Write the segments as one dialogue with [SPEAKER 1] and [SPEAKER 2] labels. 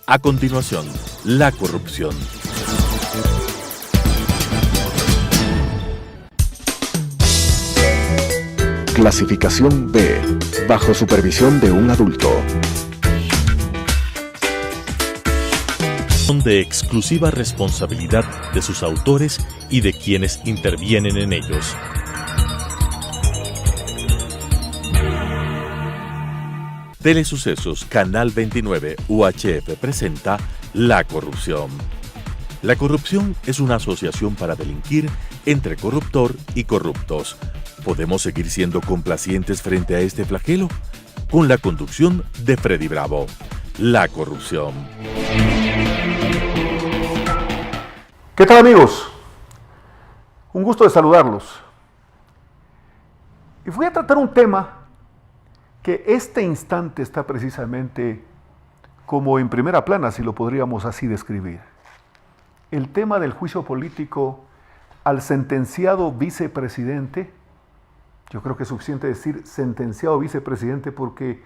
[SPEAKER 1] A continuación, la corrupción.
[SPEAKER 2] Clasificación B, bajo supervisión de un adulto.
[SPEAKER 1] Son de exclusiva responsabilidad de sus autores y de quienes intervienen en ellos. Telesucesos, Canal 29, UHF presenta La Corrupción. La corrupción es una asociación para delinquir entre corruptor y corruptos. ¿Podemos seguir siendo complacientes frente a este flagelo? Con la conducción de Freddy Bravo. La corrupción.
[SPEAKER 3] ¿Qué tal, amigos? Un gusto de saludarlos. Y voy a tratar un tema que este instante está precisamente como en primera plana, si lo podríamos así describir. El tema del juicio político al sentenciado vicepresidente. Yo creo que es suficiente decir sentenciado vicepresidente porque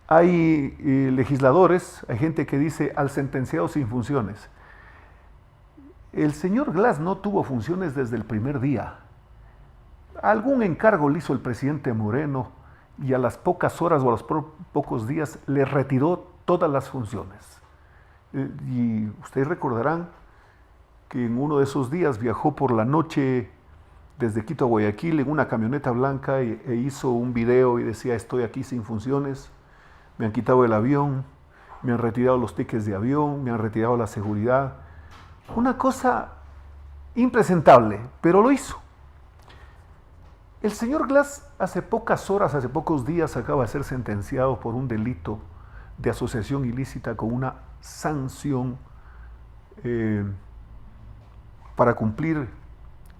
[SPEAKER 3] hay legisladores, hay gente que dice al sentenciado sin funciones. El señor Glass no tuvo funciones desde el primer día. Algún encargo le hizo el presidente Moreno y a las pocas horas o a los pocos días le retiró todas las funciones. Y ustedes recordarán que en uno de esos días viajó por la noche desde Quito a Guayaquil en una camioneta blanca e hizo un video y decía: estoy aquí sin funciones, me han quitado el avión, me han retirado los tickets de avión, me han retirado la seguridad. Una cosa impresentable, pero lo hizo. El señor Glass hace pocas horas, hace pocos días acaba de ser sentenciado por un delito de asociación ilícita con una sanción para cumplir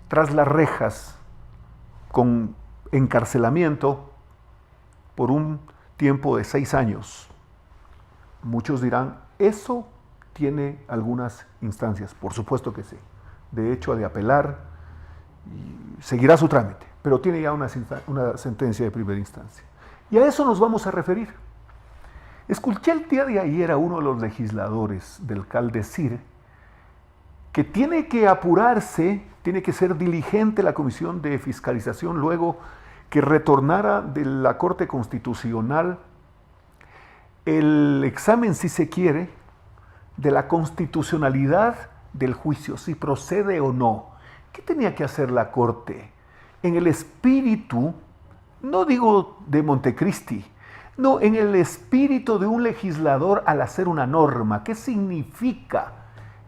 [SPEAKER 3] tras las rejas con encarcelamiento por un tiempo de 6 años. Muchos dirán, ¿eso tiene algunas instancias? Por supuesto que sí. De hecho, ha de apelar y seguirá su trámite, pero tiene ya una sentencia de primera instancia. Y a eso nos vamos a referir. Escuché el día de ayer a uno de los legisladores del CAL decir que tiene que apurarse, tiene que ser diligente la Comisión de Fiscalización luego que retornara de la Corte Constitucional el examen, si se quiere, de la constitucionalidad del juicio, si procede o no. ¿Qué tenía que hacer la Corte? En el espíritu, no digo de Montecristi, no, en el espíritu de un legislador al hacer una norma. ¿Qué significa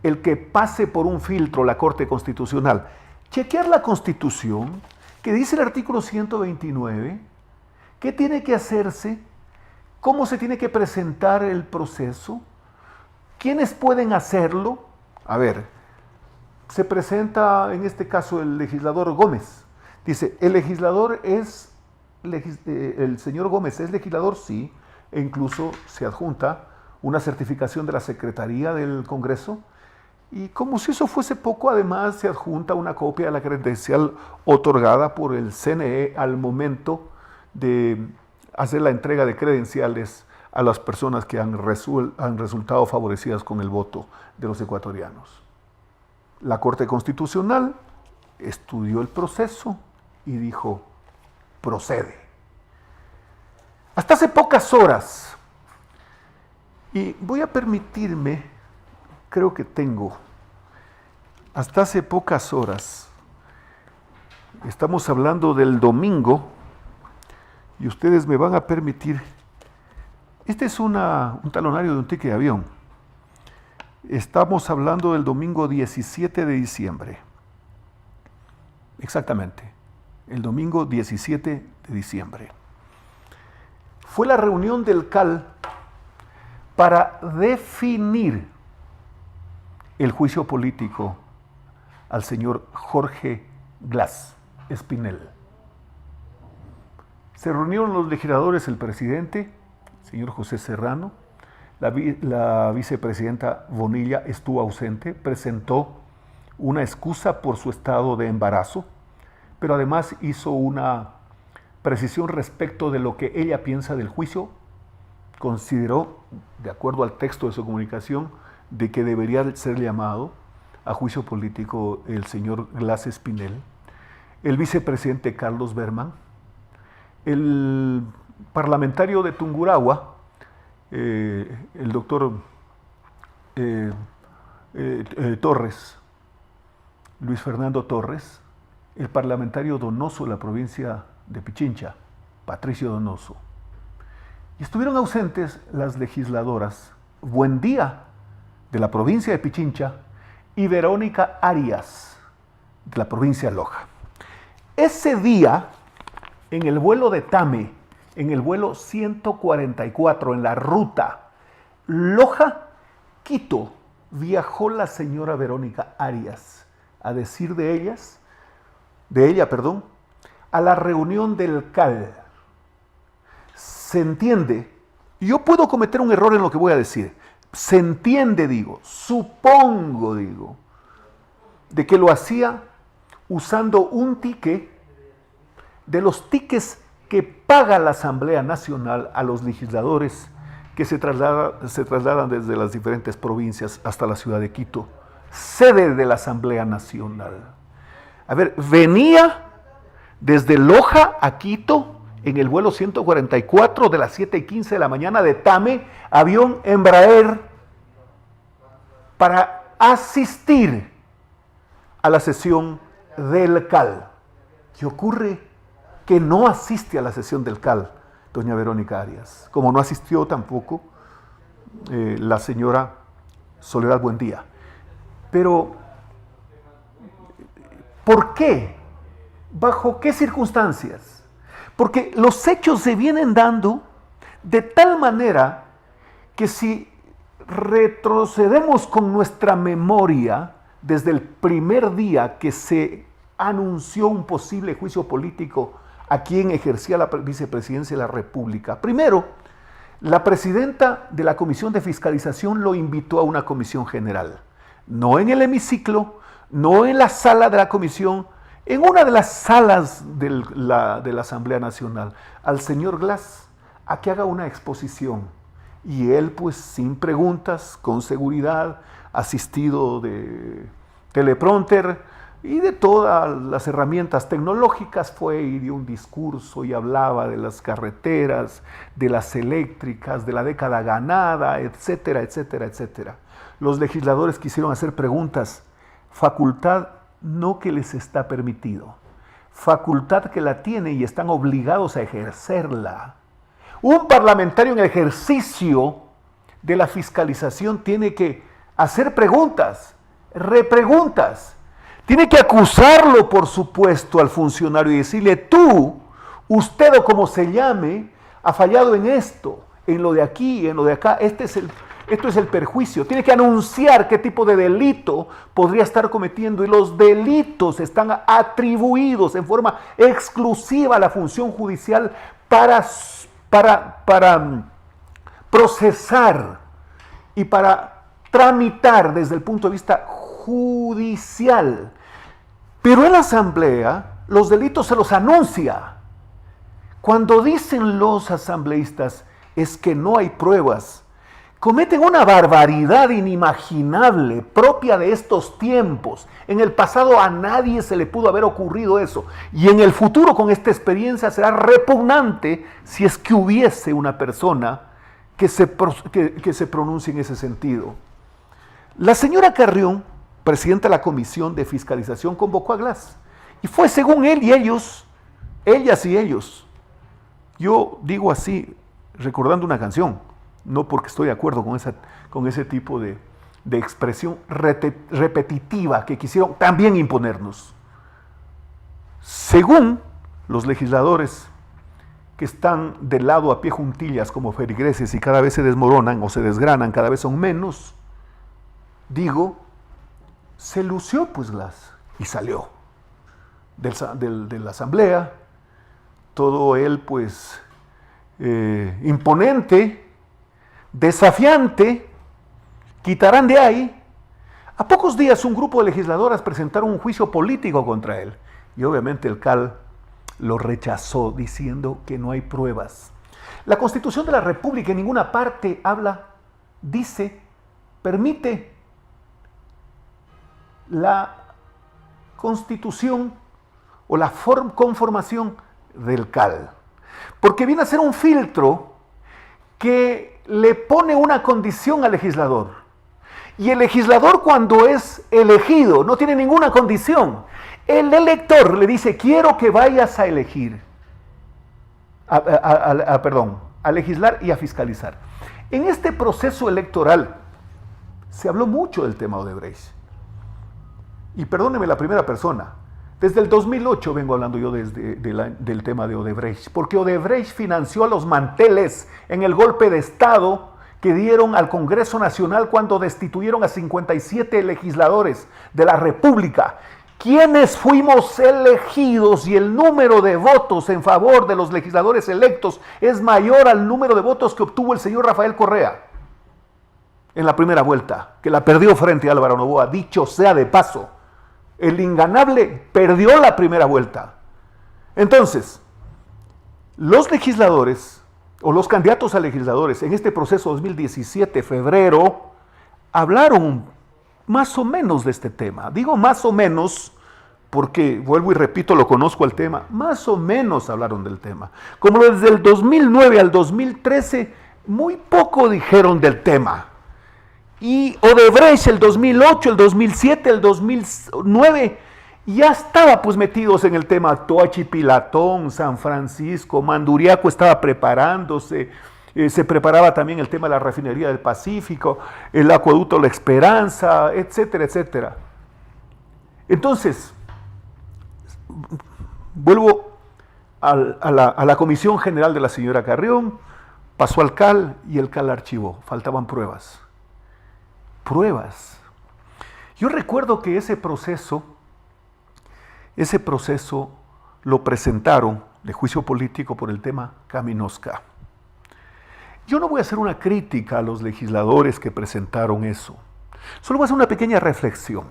[SPEAKER 3] el que pase por un filtro la Corte Constitucional? Chequear la Constitución, que dice el artículo 129, qué tiene que hacerse, cómo se tiene que presentar el proceso, quiénes pueden hacerlo. A ver, se presenta en este caso el legislador Gómez. Dice, el legislador es, el señor Gómez es legislador, sí, e incluso se adjunta una certificación de la Secretaría del Congreso. Y como si eso fuese poco, además se adjunta una copia de la credencial otorgada por el CNE al momento de hacer la entrega de credenciales a las personas que han resultado favorecidas con el voto de los ecuatorianos. La Corte Constitucional estudió el proceso y dijo, procede. Hasta hace pocas horas, y voy a permitirme, creo que tengo, hasta hace pocas horas, estamos hablando del domingo, y ustedes me van a permitir, este es un talonario de un ticket de avión. Estamos hablando del domingo 17 de diciembre. Exactamente, el domingo 17 de diciembre. Fue la reunión del CAL para definir el juicio político al señor Jorge Glass Espinel. Se reunieron los legisladores, el presidente, señor José Serrano, la vicepresidenta Bonilla estuvo ausente, presentó una excusa por su estado de embarazo, pero además hizo una precisión respecto de lo que ella piensa del juicio, consideró, de acuerdo al texto de su comunicación, de que debería ser llamado a juicio político el señor Glass Espinel, el vicepresidente Carlos Berman, el parlamentario de Tungurahua, el doctor Torres, Luis Fernando Torres, el parlamentario Donoso de la provincia de Pichincha, Patricio Donoso. Y estuvieron ausentes las legisladoras Buendía, de la provincia de Pichincha, y Verónica Arias, de la provincia de Loja. Ese día, en el vuelo de Tame, en el vuelo 144, en la ruta Loja-Quito, viajó la señora Verónica Arias, a decir de ella, a la reunión del CAL. Se entiende, yo puedo cometer un error en lo que voy a decir, se entiende, supongo, de que lo hacía usando un ticket de los tickets que paga la Asamblea Nacional a los legisladores que se trasladan desde las diferentes provincias hasta la ciudad de Quito, sede de la Asamblea Nacional. A ver, venía desde Loja a Quito en el vuelo 144 de las 7:15 de la mañana de Tame, avión Embraer, para asistir a la sesión del CAL. ¿Qué ocurre? Que no asiste a la sesión del CAL, doña Verónica Arias, como no asistió tampoco la señora Soledad Buendía. Pero, ¿por qué? ¿Bajo qué circunstancias? Porque los hechos se vienen dando de tal manera que si retrocedemos con nuestra memoria desde el primer día que se anunció un posible juicio político a quien ejercía la vicepresidencia de la República. Primero, la presidenta de la Comisión de Fiscalización lo invitó a una comisión general, no en el hemiciclo, no en la sala de la comisión, en una de las salas de la Asamblea Nacional, al señor Glass, a que haga una exposición. Y él, pues, sin preguntas, con seguridad, asistido de teleprompter y de todas las herramientas tecnológicas, fue y dio un discurso y hablaba de las carreteras, de las eléctricas, de la década ganada, etcétera, etcétera, etcétera. Los legisladores quisieron hacer preguntas, facultad no que les está permitido, facultad que la tienen y están obligados a ejercerla. Un parlamentario en el ejercicio de la fiscalización tiene que hacer preguntas, repreguntas. Tiene que acusarlo, por supuesto, al funcionario y decirle, tú, usted o como se llame, ha fallado en esto, en lo de aquí, en lo de acá. Esto es el perjuicio. Tiene que anunciar qué tipo de delito podría estar cometiendo, y los delitos están atribuidos en forma exclusiva a la función judicial para procesar y para tramitar desde el punto de vista judicial. Pero en la Asamblea los delitos se los anuncia. Cuando dicen los asambleístas es que no hay pruebas, cometen una barbaridad inimaginable, propia de estos tiempos. En el pasado a nadie se le pudo haber ocurrido eso. Y en el futuro, con esta experiencia, será repugnante si es que hubiese una persona que se pronuncie en ese sentido. La señora Carrión, presidenta de la Comisión de Fiscalización, convocó a Glass. Y fue según él y ellos, ellas y ellos. Yo digo así, recordando una canción, no porque estoy de acuerdo con ese tipo de expresión repetitiva que quisieron también imponernos. Según los legisladores que están del lado a pie juntillas como feligreses y cada vez se desmoronan o se desgranan, cada vez son menos, se lució pues Glass y salió de la asamblea, todo él pues imponente, desafiante. Quitarán de ahí. A pocos días un grupo de legisladoras presentaron un juicio político contra él y obviamente el CAL lo rechazó diciendo que no hay pruebas. La Constitución de la República en ninguna parte dice, permite la constitución o la conformación del CAL. Porque viene a ser un filtro que le pone una condición al legislador. Y el legislador, cuando es elegido, no tiene ninguna condición. El elector le dice, quiero que vayas a elegir, a legislar y a fiscalizar. En este proceso electoral se habló mucho del tema Odebrecht. Y perdóneme la primera persona, desde el 2008 vengo hablando yo del tema de Odebrecht, porque Odebrecht financió a los manteles en el golpe de Estado que dieron al Congreso Nacional cuando destituyeron a 57 legisladores de la República. ¿Quiénes fuimos elegidos y el número de votos en favor de los legisladores electos es mayor al número de votos que obtuvo el señor Rafael Correa en la primera vuelta, que la perdió frente a Álvaro Noboa? Dicho sea de paso, el inganable perdió la primera vuelta. Entonces, los legisladores o los candidatos a legisladores en este proceso 2017, febrero, hablaron más o menos de este tema. Digo más o menos porque, vuelvo y repito, lo conozco el tema, más o menos hablaron del tema. Como desde el 2009 al 2013, muy poco dijeron del tema. Y Odebrecht el 2008, el 2007, el 2009, ya estaba pues metidos en el tema. Toachi Pilatón, San Francisco, Manduriaco estaba preparándose, se preparaba también el tema de la refinería del Pacífico, el acueducto La Esperanza, etcétera, etcétera. Entonces, vuelvo a la Comisión General de la señora Carrión, pasó al CAL y el CAL archivó, faltaban pruebas. Yo recuerdo que ese proceso lo presentaron de juicio político por el tema Kaminowska. Yo no voy a hacer una crítica a los legisladores que presentaron eso. Solo voy a hacer una pequeña reflexión.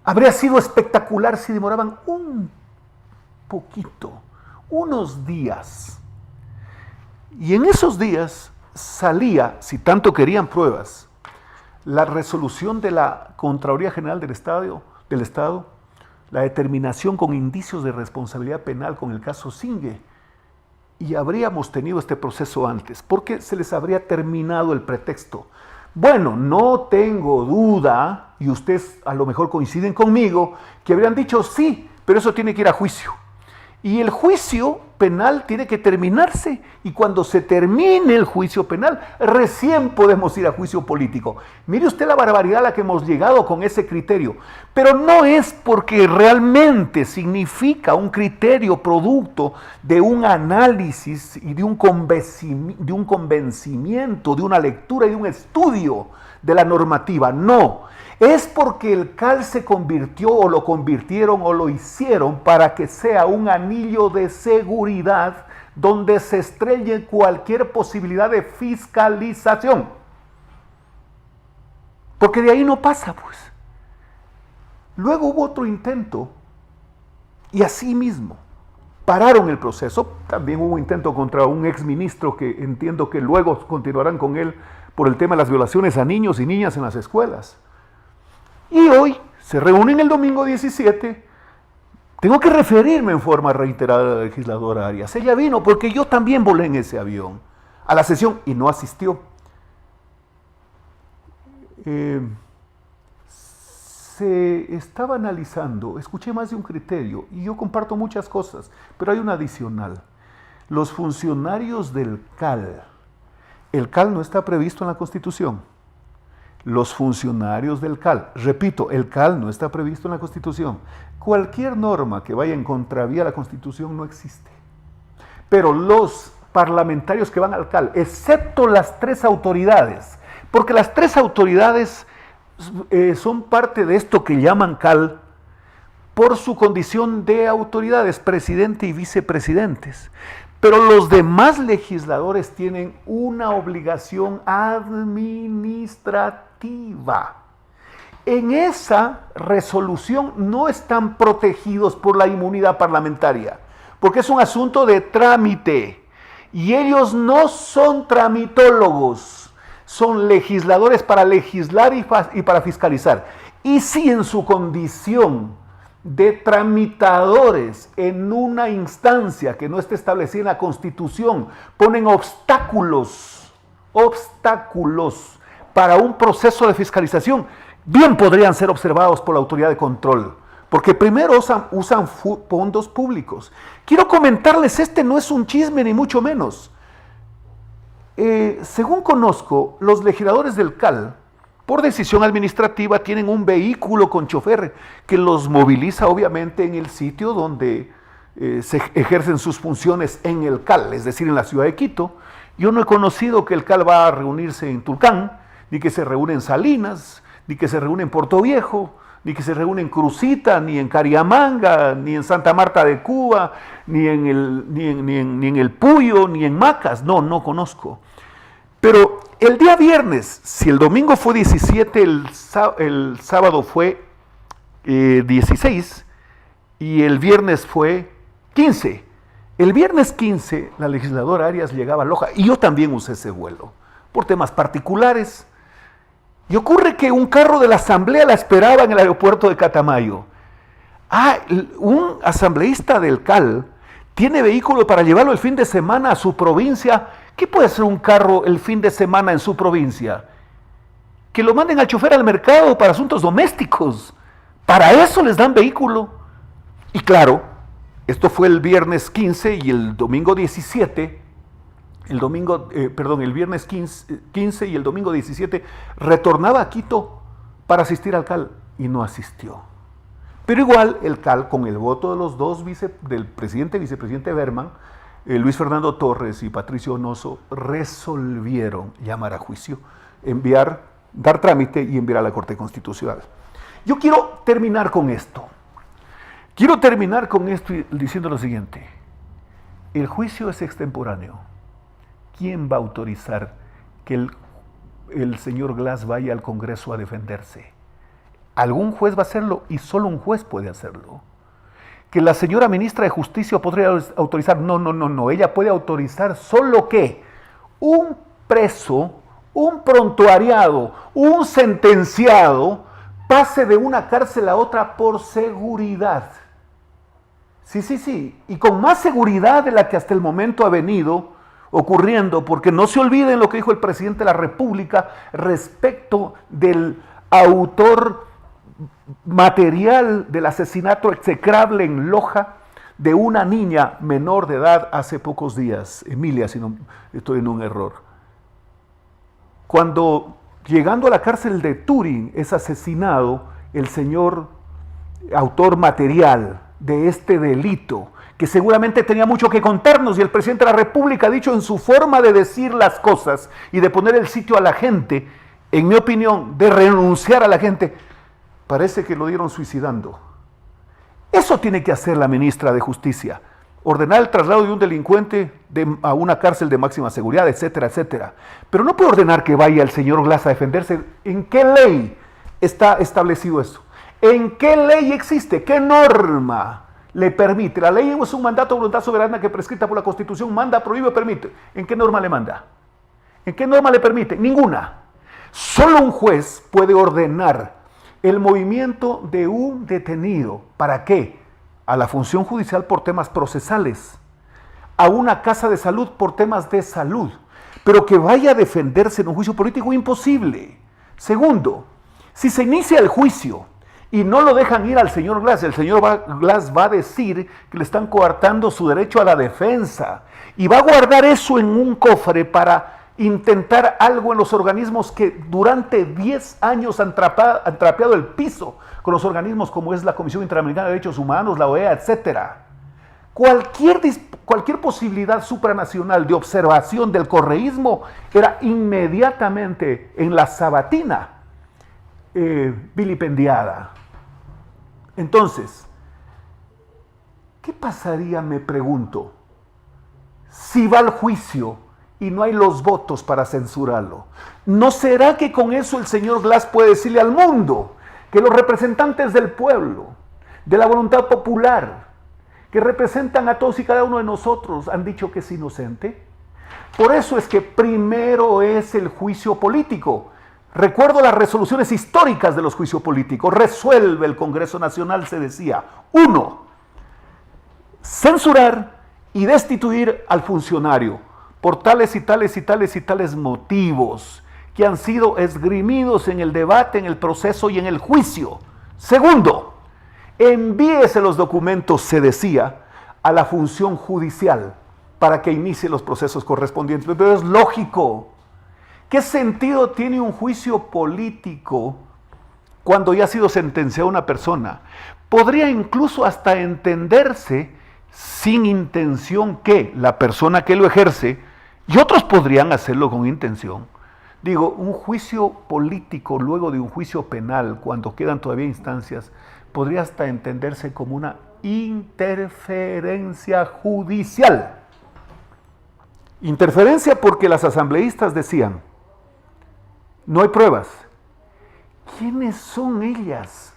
[SPEAKER 3] Habría sido espectacular si demoraban un poquito, unos días. Y en esos días salía, si tanto querían pruebas, la resolución de la Contraloría General del Estado, la determinación con indicios de responsabilidad penal con el caso Singue, y habríamos tenido este proceso antes, porque se les habría terminado el pretexto. Bueno, no tengo duda, y ustedes a lo mejor coinciden conmigo, que habrían dicho sí, pero eso tiene que ir a juicio. Y el juicio penal tiene que terminarse, y cuando se termine el juicio penal, recién podemos ir a juicio político. Mire usted la barbaridad a la que hemos llegado con ese criterio, pero no es porque realmente significa un criterio producto de un análisis y de un convencimiento, de una lectura y de un estudio de la normativa, no. Es porque el CAL se convirtió o lo convirtieron o lo hicieron para que sea un anillo de seguridad donde se estrelle cualquier posibilidad de fiscalización. Porque de ahí no pasa, pues. Luego hubo otro intento y así mismo pararon el proceso. También hubo intento contra un exministro que entiendo que luego continuarán con él por el tema de las violaciones a niños y niñas en las escuelas. Y hoy se reúnen el domingo 17. Tengo que referirme en forma reiterada a la legisladora Arias. Ella vino porque yo también volé en ese avión a la sesión y no asistió. Se estaba analizando, escuché más de un criterio y yo comparto muchas cosas, pero hay una adicional. Los funcionarios del CAL, el CAL no está previsto en la Constitución. Los funcionarios del CAL, repito, el CAL no está previsto en la Constitución. Cualquier norma que vaya en contravía a la Constitución no existe. Pero los parlamentarios que van al CAL, excepto las tres autoridades, porque las tres autoridades son parte de esto que llaman CAL por su condición de autoridades, presidente y vicepresidentes. Pero los demás legisladores tienen una obligación administrativa. En esa resolución no están protegidos por la inmunidad parlamentaria, porque es un asunto de trámite. Y ellos no son tramitólogos, son legisladores para legislar y para fiscalizar. Y si en su condición de tramitadores en una instancia que no esté establecida en la Constitución ponen obstáculos para un proceso de fiscalización, bien podrían ser observados por la autoridad de control, porque primero usan fondos públicos. Quiero comentarles, este no es un chisme ni mucho menos. Según conozco, los legisladores del CAL, por decisión administrativa, tienen un vehículo con chofer que los moviliza obviamente en el sitio donde se ejercen sus funciones en el CAL, es decir, en la ciudad de Quito. Yo no he conocido que el CAL va a reunirse en Tulcán, ni que se reúne en Salinas, ni que se reúne en Puerto Viejo, ni que se reúne en Crucita, ni en Cariamanga, ni en Santa Marta de Cuba, ni en el Puyo, ni en Macas. No conozco. Pero el día viernes, si el domingo fue 17, el sábado fue 16 y el viernes fue 15. El viernes 15 la legisladora Arias llegaba a Loja y yo también usé ese vuelo por temas particulares. Y ocurre que un carro de la asamblea la esperaba en el aeropuerto de Catamayo. Un asambleísta del CAL tiene vehículo para llevarlo el fin de semana a su provincia. ¿Qué puede hacer un carro el fin de semana en su provincia? Que lo manden al chofer al mercado para asuntos domésticos. Para eso les dan vehículo. Y claro, esto fue el viernes 15 y el domingo 17. El viernes 15 y el domingo 17 retornaba a Quito para asistir al CAL y no asistió. Pero igual el CAL, con el voto de los dos del presidente y vicepresidente Berman, Luis Fernando Torres y Patricio Donoso, resolvieron llamar a juicio, dar trámite y enviar a la Corte Constitucional. Yo quiero terminar con esto. Diciendo lo siguiente. El juicio es extemporáneo. ¿Quién va a autorizar que el señor Glass vaya al Congreso a defenderse? Algún juez va a hacerlo y solo un juez puede hacerlo. Que la señora ministra de Justicia podría autorizar. No. Ella puede autorizar solo que un preso, un prontuariado, un sentenciado pase de una cárcel a otra por seguridad. Sí. Y con más seguridad de la que hasta el momento ha venido ocurriendo, porque no se olviden lo que dijo el presidente de la República respecto del autor material del asesinato execrable en Loja de una niña menor de edad hace pocos días, Emilia, si no estoy en un error. Cuando llegando a la cárcel de Turín es asesinado el señor autor material de este delito, que seguramente tenía mucho que contarnos, y el presidente de la República ha dicho en su forma de decir las cosas y de poner el sitio a la gente, en mi opinión, de renunciar a la gente, parece que lo dieron suicidando. Eso tiene que hacer la ministra de Justicia, ordenar el traslado de un delincuente a una cárcel de máxima seguridad, etcétera, etcétera. Pero no puede ordenar que vaya el señor Glass a defenderse. ¿En qué ley está establecido eso? ¿En qué ley existe? ¿Qué norma le permite? La ley es un mandato de voluntad soberana que prescrita por la Constitución manda, prohíbe o permite. ¿En qué norma le manda? ¿En qué norma le permite? Ninguna. Solo un juez puede ordenar el movimiento de un detenido. ¿Para qué? A la función judicial por temas procesales, a una casa de salud por temas de salud, pero que vaya a defenderse en un juicio político, imposible. Segundo, si se inicia el juicio y no lo dejan ir al señor Glass, el señor Glass va a decir que le están coartando su derecho a la defensa y va a guardar eso en un cofre para intentar algo en los organismos que durante 10 años han trapeado el piso con los organismos como es la Comisión Interamericana de Derechos Humanos, la OEA, etc. Cualquier posibilidad supranacional de observación del correísmo era inmediatamente en la sabatina vilipendiada. Entonces, ¿qué pasaría, me pregunto, si va al juicio y no hay los votos para censurarlo? ¿No será que con eso el señor Glass puede decirle al mundo que los representantes del pueblo, de la voluntad popular, que representan a todos y cada uno de nosotros, han dicho que es inocente? Por eso es que primero es el juicio político. Recuerdo las resoluciones históricas de los juicios políticos. Resuelve el Congreso Nacional, se decía. 1. Censurar y destituir al funcionario por tales y tales y tales y tales motivos que han sido esgrimidos en el debate, en el proceso y en el juicio. 2. Envíese los documentos, se decía, a la función judicial para que inicie los procesos correspondientes. Pero es lógico. ¿Qué sentido tiene un juicio político cuando ya ha sido sentenciada una persona? Podría incluso hasta entenderse sin intención que la persona que lo ejerce, y otros podrían hacerlo con intención. Digo, un juicio político luego de un juicio penal, cuando quedan todavía instancias, podría hasta entenderse como una interferencia judicial. Interferencia porque las asambleístas decían, no hay pruebas. ¿Quiénes son ellas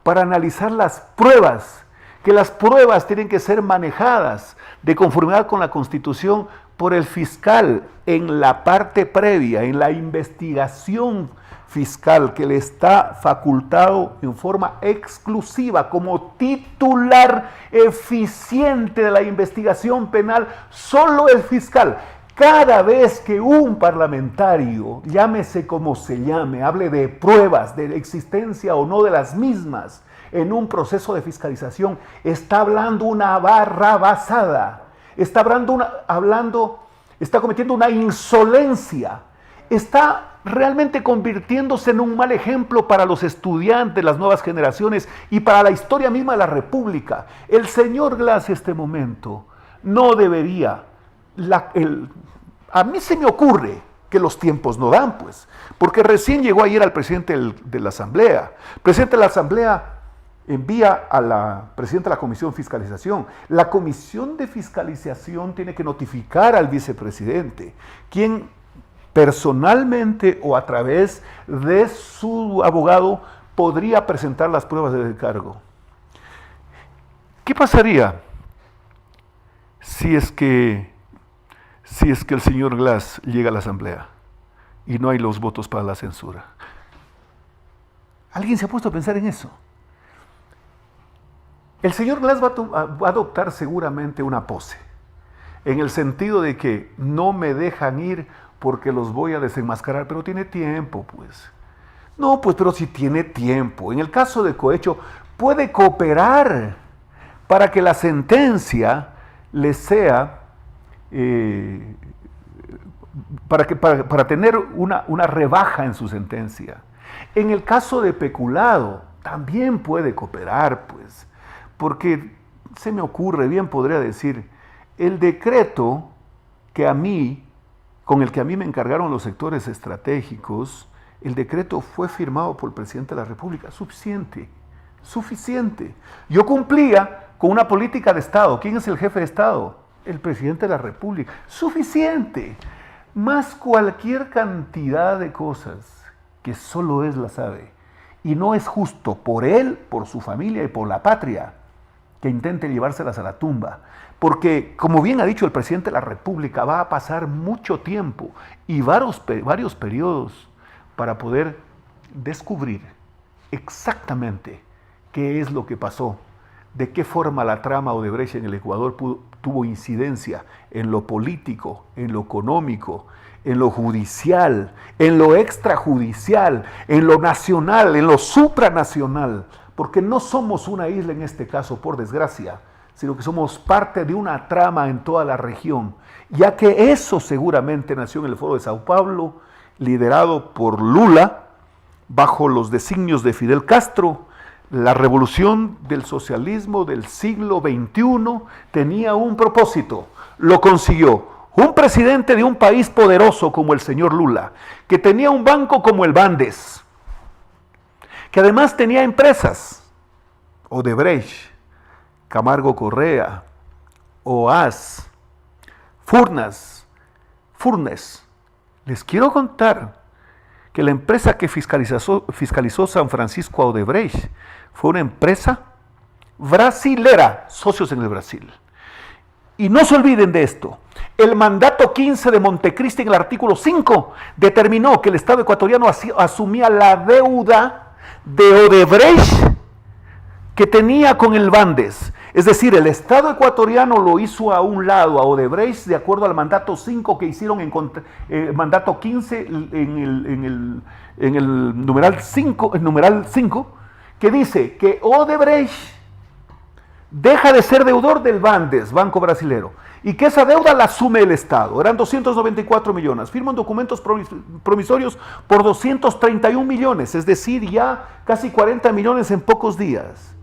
[SPEAKER 3] para analizar las pruebas? Que las pruebas tienen que ser manejadas de conformidad con la Constitución por el fiscal en la parte previa, en la investigación fiscal, que le está facultado en forma exclusiva como titular eficiente de la investigación penal, solo el fiscal. Cada vez que un parlamentario, llámese como se llame, hable de pruebas, de existencia o no de las mismas, en un proceso de fiscalización, está hablando una barrabasada, está cometiendo una insolencia, está realmente convirtiéndose en un mal ejemplo para los estudiantes, las nuevas generaciones y para la historia misma de la República. El señor Glass en este momento no debería, a mí se me ocurre que los tiempos no dan, pues, porque recién llegó ayer al presidente de la Asamblea. El presidente de la Asamblea envía a la presidenta de la Comisión de Fiscalización. La Comisión de Fiscalización tiene que notificar al vicepresidente, quien personalmente o a través de su abogado podría presentar las pruebas de descargo. ¿Qué pasaría si es que el señor Glass llega a la Asamblea y no hay los votos para la censura? ¿Alguien se ha puesto a pensar en eso? El señor Glass va a adoptar seguramente una pose, en el sentido de que no me dejan ir porque los voy a desenmascarar, pero tiene tiempo, pues. No, pues, pero si tiene tiempo. En el caso de Cohecho, puede cooperar para que la sentencia le sea, para tener una rebaja en su sentencia. En el caso de peculado, también puede cooperar, pues. Porque se me ocurre, bien podría decir, el decreto con el que a mí me encargaron los sectores estratégicos, el decreto fue firmado por el presidente de la República. Suficiente. Yo cumplía con una política de Estado. ¿Quién es el jefe de Estado? El presidente de la República. Suficiente. Más cualquier cantidad de cosas que solo él las sabe. Y no es justo por él, por su familia y por la patria que intente llevárselas a la tumba. Porque, como bien ha dicho el presidente de la República, va a pasar mucho tiempo y varios periodos para poder descubrir exactamente qué es lo que pasó, de qué forma la trama Odebrecht en el Ecuador tuvo incidencia en lo político, en lo económico, en lo judicial, en lo extrajudicial, en lo nacional, en lo supranacional. Porque no somos una isla en este caso, por desgracia, sino que somos parte de una trama en toda la región, ya que eso seguramente nació en el Foro de Sao Paulo, liderado por Lula, bajo los designios de Fidel Castro. La revolución del socialismo del siglo XXI tenía un propósito, lo consiguió. Un presidente de un país poderoso como el señor Lula, que tenía un banco como el Bandes, que además tenía empresas, Odebrecht, Camargo Correa, OAS, Furnas. Les quiero contar que la empresa que fiscalizó San Francisco a Odebrecht fue una empresa brasilera, socios en el Brasil. Y no se olviden de esto. El mandato 15 de Montecristi en el artículo 5 determinó que el Estado ecuatoriano asumía la deuda de Odebrecht que tenía con el Bandes. Es decir, el Estado ecuatoriano lo hizo a un lado, a Odebrecht, de acuerdo al mandato 5 que hicieron en mandato 15 en el numeral 5, que dice que Odebrecht deja de ser deudor del Bandes, Banco Brasilero, y que esa deuda la asume el Estado. Eran 294 millones. Firman documentos promisorios por 231 millones, es decir, ya casi 40 millones en pocos días.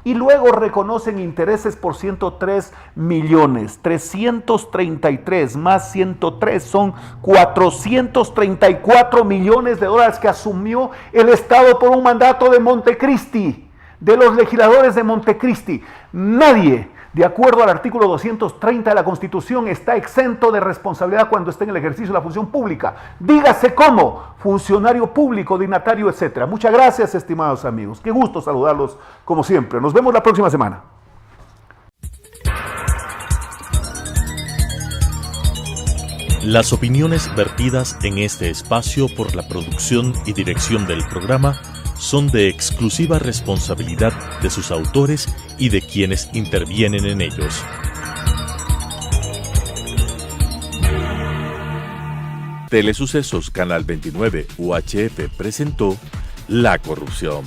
[SPEAKER 3] Y luego reconocen intereses por 103 millones, 333 más 103 son 434 millones de dólares que asumió el Estado por un mandato de Montecristi, de los legisladores de Montecristi. Nadie, de acuerdo al artículo 230 de la Constitución, está exento de responsabilidad cuando esté en el ejercicio de la función pública. Dígase cómo, funcionario público, dignatario, etc. Muchas gracias, estimados amigos. Qué gusto saludarlos como siempre. Nos vemos la próxima semana.
[SPEAKER 1] Las opiniones vertidas en este espacio por la producción y dirección del programa son de exclusiva responsabilidad de sus autores y de quienes intervienen en ellos. Telesucesos Canal 29 UHF presentó La Corrupción.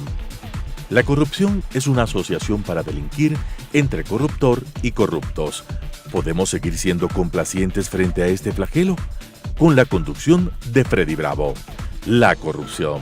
[SPEAKER 1] La corrupción es una asociación para delinquir entre corruptor y corruptos. ¿Podemos seguir siendo complacientes frente a este flagelo? Con la conducción de Freddy Bravo. La Corrupción.